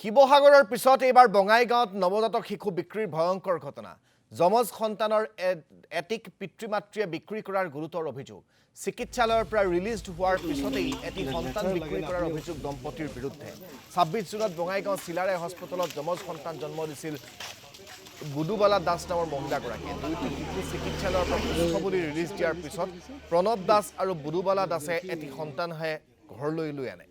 শিৱসাগৰৰ পিছত এইবাৰ বঙাইগাঁৱত নৱজাতক শিশু বিক্ৰীৰ ভয়ংকৰ ঘটনা। যমজ সন্তানৰ এটিক পিতৃ-মাতৃয়ে বিক্ৰী কৰাৰ গুৰুতৰ অভিযোগ। চিকিৎসালয়ৰ পৰা ৰিলিজ হোৱাৰ পিছতেই এটি সন্তান বিক্ৰী কৰাৰ অভিযোগ দম্পতিৰ বিৰুদ্ধে। ২৬ জুনত বঙাইগাঁও চিলাৰায় হস্পিটেলত যমজ সন্তান জন্ম দিছিল বুদুবালা দাস নামৰ মহিলাগৰাকীয়ে। দুয়োটি শিশু চিকিৎসালয়ৰ পৰা সুস্থ বুলি ৰিলিজ দিয়াৰ পিছত প্ৰণৱ দাস আৰু বুদুবালা দাসে এটি সন্তানহে ঘৰলৈ লৈ আনে।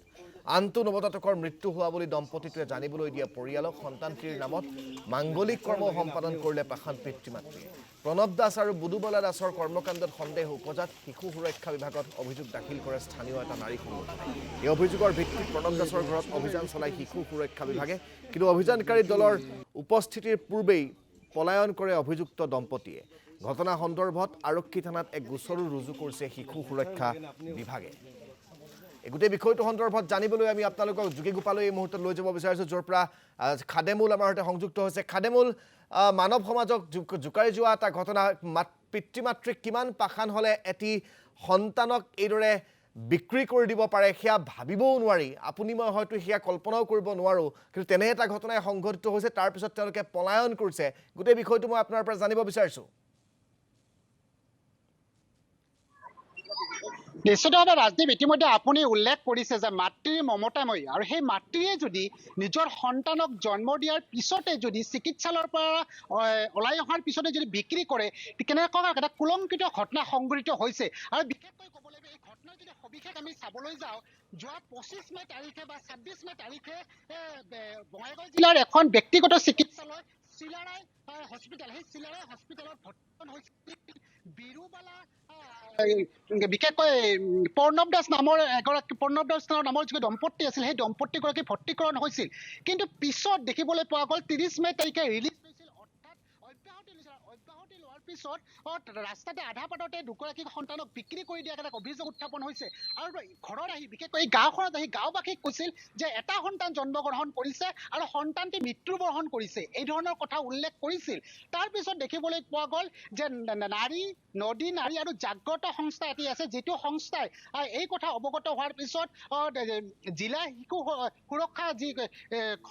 আনটো নৱজাতকৰ মৃত্যু হোৱা বুলি দম্পতিটোৱে জানিবলৈ দিয়া পৰিয়ালক সন্তানটিৰ নামত মাংগলিক কৰ্ম সম্পাদন কৰিলে পাষাণ পিতৃ-মাতৃয়ে। প্ৰণৱ দাস আৰু বুদুবালা দাসৰ কৰ্মকাণ্ডত সন্দেহ উপজাত শিশু সুৰক্ষা বিভাগত অভিযোগ দাখিল কৰে স্থানীয় এটা নাৰী সংগঠনে। এই অভিযোগৰ ভিত্তিত প্ৰণৱ দাসৰ ঘৰত অভিযান চলাই শিশু সুৰক্ষা বিভাগে, কিন্তু অভিযানকাৰী দলৰ উপস্থিতিৰ পূৰ্বেই পলায়ন কৰে অভিযুক্ত দম্পতিয়ে। ঘটনা সন্দৰ্ভত আৰক্ষী থানাত এক গোচৰো ৰুজু কৰিছে শিশু সুৰক্ষা বিভাগে। এই গোটেই বিষয়টো সন্দৰ্ভত জানিবলৈ আমি আপোনালোকক যোগী গোপালৈ এই মুহূৰ্তত লৈ যাব বিচাৰিছোঁ, য'ৰ পৰা খাদেমুল আমাৰ সৈতে সংযুক্ত হৈছে। খাদেমুল, মানৱ সমাজক জোকাৰি যোৱা এটা ঘটনা। পিতৃ মাতৃক কিমান পাষাণ হ'লে এটি সন্তানক এইদৰে বিক্ৰী কৰি দিব পাৰে সেয়া ভাবিবও নোৱাৰি। আপুনি মই হয়তো সেয়া কল্পনাও কৰিব নোৱাৰোঁ, কিন্তু তেনে এটা ঘটনাই সংঘটিত হৈছে। তাৰপিছত তেওঁলোকে পলায়ন কৰিছে। গোটেই বিষয়টো মই আপোনাৰ পৰা জানিব বিচাৰিছোঁ। নিশ্চিতভাৱে ৰাজদীপ, ইতিমধ্যে আপুনি উল্লেখ কৰিছে যে মাতৃৰ মমতাময়ী, আৰু সেই মাতৃয়ে যদি নিজৰ সন্তানক জন্ম দিয়াৰ পিছতে যদি চিকিৎসালয়ৰ পৰা ওলাই অহাৰ পিছতে যদি বিক্ৰী কৰে, কেনেকুৱা এটা কুলংকিত ঘটনা সংঘটিত হৈছে। আৰু বিশেষকৈ ক'ব লাগিব, এই ঘটনাৰ যদি সবিশেষ আমি চাবলৈ যাওঁ, যোৱা ২৫ মে তাৰিখে বা ২৬ মে তাৰিখে বঙাইগাঁও জিলাৰ এখন ব্যক্তিগত চিকিৎসালয় চিলাৰায় হস্পিটেল, সেই চিলাৰায় হস্পিটেলত ভৰ্তি হৈছিল বিৰুবালা, বিশেষকৈ প্ৰণৱ দাস নামৰ যি দম্পতি আছিল, সেই দম্পতিগৰাকী ভৰ্তিকৰণ হৈছিল। কিন্তু পিছত দেখিবলৈ পোৱা গ'ল ৩০ মে তাৰিখে ৰিলিজ হৈছিল, অৰ্থাৎ অব্যাহতি লোৱাৰ পিছত ৰাস্তাতে আধা বাটতে দুগৰাকী সন্তানক বিক্ৰী কৰি দিয়া এটা অভিযোগ উত্থাপন হৈছে। আৰু ঘৰত আহি, বিশেষকৈ এই গাঁওখনত আহি গাঁওবাসীক কৈছিল যে এটা সন্তান জন্মগ্ৰহণ কৰিছে আৰু সন্তানটি মৃত্যুবৰণ কৰিছে, এই ধৰণৰ কথা উল্লেখ কৰিছিল। তাৰপিছত দেখিবলৈ পোৱা গ'ল যে নদী নাৰী আৰু জাগ্ৰত সংস্থা এটি আছে, যিটো সংস্থাই এই কথা অৱগত হোৱাৰ পিছত জিলা শিশু সুৰক্ষা যি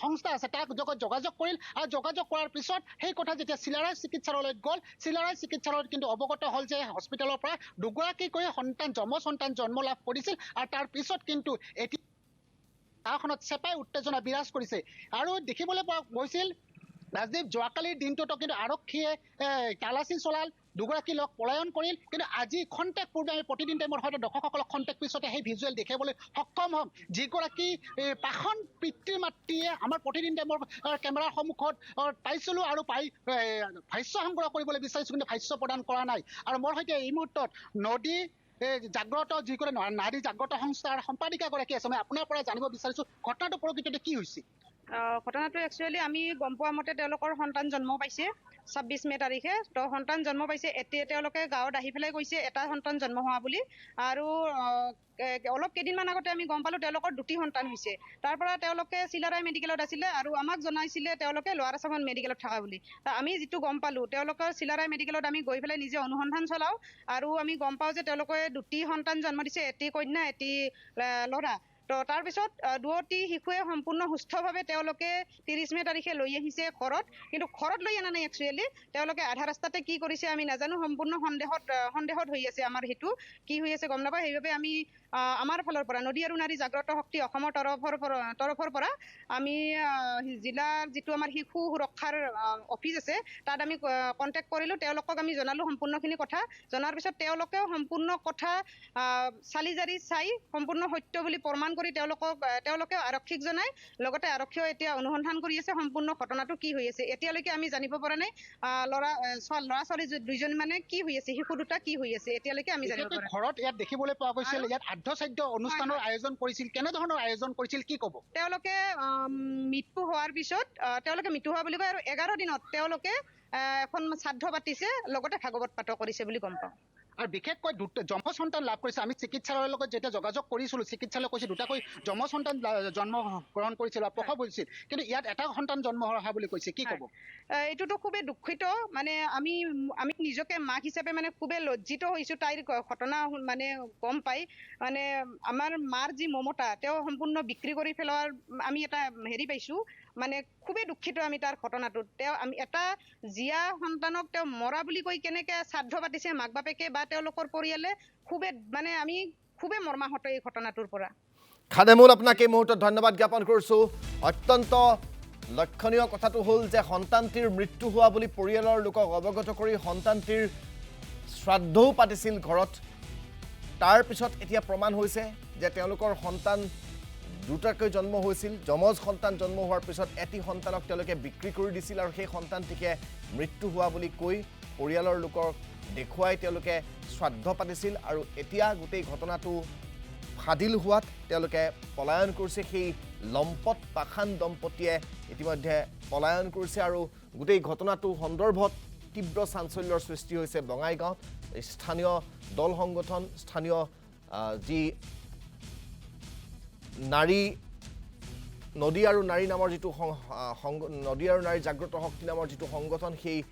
সংস্থা আছে তাক যোগাযোগ কৰিল, আৰু যোগাযোগ কৰাৰ পিছত সেই কথা যেতিয়া চিলাৰায় চিকিৎসালয়লৈ গ'ল, চিলাৰায় চিকিৎসালয়ত কিন্তু অৱগত হ'ল যে হস্পিটেলৰ পৰা দুগৰাকীকৈ যমজ সন্তান জন্ম লাভ কৰিছিল। আৰু তাৰ পিছত কিন্তু এতিয়া গাঁওখনত চেপাই উত্তেজনা বিৰাজ কৰিছে। আৰু দেখিবলৈ পোৱা গৈছিল ৰাজদীপ, যোৱাকালিৰ দিনটোতো কিন্তু আৰক্ষীয়ে তালাচী চলাল, দুগৰাকী লোক পলায়ন কৰিল। কিন্তু আজি খন্তেক পূৰ্বে আমি প্ৰতিদিন টাইমত হয়তো দৰ্শকসকলক খন্তেক পিছতে সেই ভিজুৱেল দেখাবলৈ সক্ষম হ'ম, যিগৰাকী পাষাণ পিতৃ মাতৃয়ে আমাৰ প্ৰতিদিন টাইমৰ কেমেৰাৰ সন্মুখত পাইছিলোঁ, আৰু ভাষ্য সংগ্ৰহ কৰিবলৈ বিচাৰিছোঁ, কিন্তু ভাষ্য প্ৰদান কৰা নাই। আৰু মোৰ সৈতে এই মুহূৰ্তত নদী জাগ্ৰত যিকোনো নাৰী জাগ্ৰত সংস্থাৰ সম্পাদিকাগৰাকী আছে। মই আপোনাৰ পৰা জানিব বিচাৰিছোঁ ঘটনাটো প্ৰকৃততে কি হৈছিল। ঘটনাটো একচুৱেলি আমি গম পোৱা মতে তেওঁলোকৰ সন্তান জন্ম পাইছে ২৬ মে তাৰিখে। তো সন্তান জন্ম পাইছে, এতিয়া তেওঁলোকে গাঁৱত আহি পেলাই কৈছে এটা সন্তান জন্ম হোৱা বুলি। আৰু অলপ কেইদিনমান আগতে আমি গম পালোঁ তেওঁলোকৰ দুটি সন্তান হৈছে। তাৰ পৰা তেওঁলোকে চিলাৰায় মেডিকেলত আছিলে আৰু আমাক জনাইছিলে তেওঁলোকে লোৱাৰ আছামত মেডিকেলত থকা বুলি। আমি যিটো গম পালোঁ, তেওঁলোকৰ চিলাৰায় মেডিকেলত আমি গৈ পেলাই নিজে অনুসন্ধান চলাওঁ, আৰু আমি গম পাওঁ যে তেওঁলোকে দুটি সন্তান জন্ম দিছে, এটি কন্যা এটি ল'ৰা। তো তাৰপিছত দুয়োটি শিশুৱে সম্পূৰ্ণ সুস্থভাৱে তেওঁলোকে ৩০ মে তাৰিখে লৈ আহিছে ঘৰত। কিন্তু ঘৰত লৈ অনা নাই, একচুৱেলি তেওঁলোকে আধা ৰাস্তাতে কি কৰিছে আমি নাজানো। সম্পূৰ্ণ সন্দেহত হৈ আছে আমাৰ, সেইটো কি হৈ আছে গম নাপাওঁ। সেইবাবে আমি আমাৰ ফালৰ পৰা নদী আৰু নাৰী জাগ্ৰত শক্তি অসমৰ তৰফৰ পৰা আমি জিলাৰ যিটো আমাৰ শিশু সুৰক্ষাৰ অফিচ আছে তাত আমি কণ্টেক্ট কৰিলোঁ। তেওঁলোকক আমি জনালোঁ সম্পূৰ্ণখিনি কথা। জনাৰ পিছত তেওঁলোকেও সম্পূৰ্ণ কথা চালি জাৰি চাই সম্পূৰ্ণ সত্য বুলি প্ৰমাণ কৰি তেওঁলোকে আৰক্ষীক জনায়। লগতে আৰক্ষীয়েও এতিয়া অনুসন্ধান কৰি আছে সম্পূৰ্ণ ঘটনাটো কি হৈ আছে। এতিয়ালৈকে আমি জানিব পৰা নাই ল'ৰা ছোৱালী দুইজন মানে কি হৈ আছে, শিশু দুটা কি হৈ আছে, এতিয়ালৈকে আমি জানিব পৰা নাই। ঘৰত ইয়াত দেখিবলৈ পোৱা গৈছিল, ইয়াত আদ্যশ্ৰাদ্ধ অনুষ্ঠানৰ আয়োজন কৰিছিল, কেনেধৰণৰ আয়োজন কৰিছিল কি ক'ব। তেওঁলোকে মৃত্যু হোৱাৰ পিছত তেওঁলোকে মৃত্যু হোৱা বুলি কয়, আৰু 11 দিনত তেওঁলোকে এখন শ্ৰাদ্ধ পাতিছে, লগতে ভাগৱত পাঠ কৰিছে বুলি গম পাওঁ। আৰু বিশেষকৈ যমজ সন্তান লাভ কৰিছে। আমি চিকিৎসালয়ৰ লগত যেতিয়া যোগাযোগ কৰিছিলোঁ, চিকিৎসালয়ে কৈছে দুটাকৈ যমজ সন্তান জন্ম গ্ৰহণ কৰিছিল বা প্ৰসৱ হৈছিল, কিন্তু ইয়াত এটা সন্তান জন্ম হোৱা বুলি কৈছে, কি ক'ব। এইটোতো খুবেই দুঃখিত। মানে আমি নিজকে মাক হিচাপে মানে খুবেই লজ্জিত হৈছোঁ তাইৰ ঘটনা মানে গম পাই। মানে আমাৰ মাৰ যি মমতা তেওঁ সম্পূৰ্ণ বিক্ৰী কৰি পেলোৱাৰ আমি এটা হেৰি পাইছোঁ, মানে খুবেই দুখিত আমি তাৰ ঘটনাটোত আমি এটা জীয়া সন্তানক মৰা বুলি কৈ কেনেকৈ শ্ৰাদ্ধ পাতিছে মাক বাপেকে বা তেওঁলোকৰ পৰিয়ালে খুবেই মানে আমি খুবেই মৰ্মাহত এই ঘটনাটোৰ পৰা খাদেমুল আপোনাক এই মুহূৰ্তত ধন্যবাদ জ্ঞাপন কৰিছোঁ অত্যন্ত লক্ষণীয় কথাটো হ'ল যে সন্তানটিৰ মৃত্যু হোৱা বুলি পৰিয়ালৰ লোকক অৱগত কৰি সন্তানটিৰ শ্ৰাদ্ধও পাতিছিল ঘৰত তাৰ পিছত এতিয়া প্ৰমাণ হৈছে যে তেওঁলোকৰ সন্তান দুটাকৈ জন্ম হৈছিল যমজ সন্তান জন্ম হোৱাৰ পিছত এটি সন্তানক তেওঁলোকে বিক্ৰী কৰি দিছিল আৰু সেই সন্তানটিকে মৃত্যু হোৱা বুলি কৈ পৰিয়ালৰ লোকক দেখুৱাই তেওঁলোকে শ্ৰাদ্ধ পাতিছিল আৰু এতিয়া গোটেই ঘটনাটো ফাদিল হোৱাত তেওঁলোকে পলায়ন কৰিছে সেই লম্পট পাখান দম্পতীয়ে ইতিমধ্যে পলায়ন কৰিছে আৰু গোটেই ঘটনাটো সন্দৰ্ভত তীব্ৰ চাঞ্চল্যৰ সৃষ্টি হৈছে বঙাইগাঁৱত স্থানীয় দল সংগঠন স্থানীয় যি নাৰী নদী আৰু নাৰী নামৰ যিটো নদী আৰু নাৰী জাগ্ৰত শক্তি নামৰ যিটো সংগঠন সেই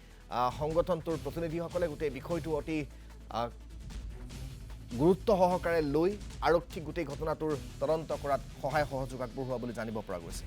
সংগঠনটোৰ প্ৰতিনিধিসকলে গোটেই বিষয়টো অতি গুৰুত্ব সহকাৰে লৈ আৰক্ষীক গোটেই ঘটনাটোৰ তদন্ত কৰাত সহায় সহযোগ আগবঢ়োৱা বুলি জানিব পৰা গৈছে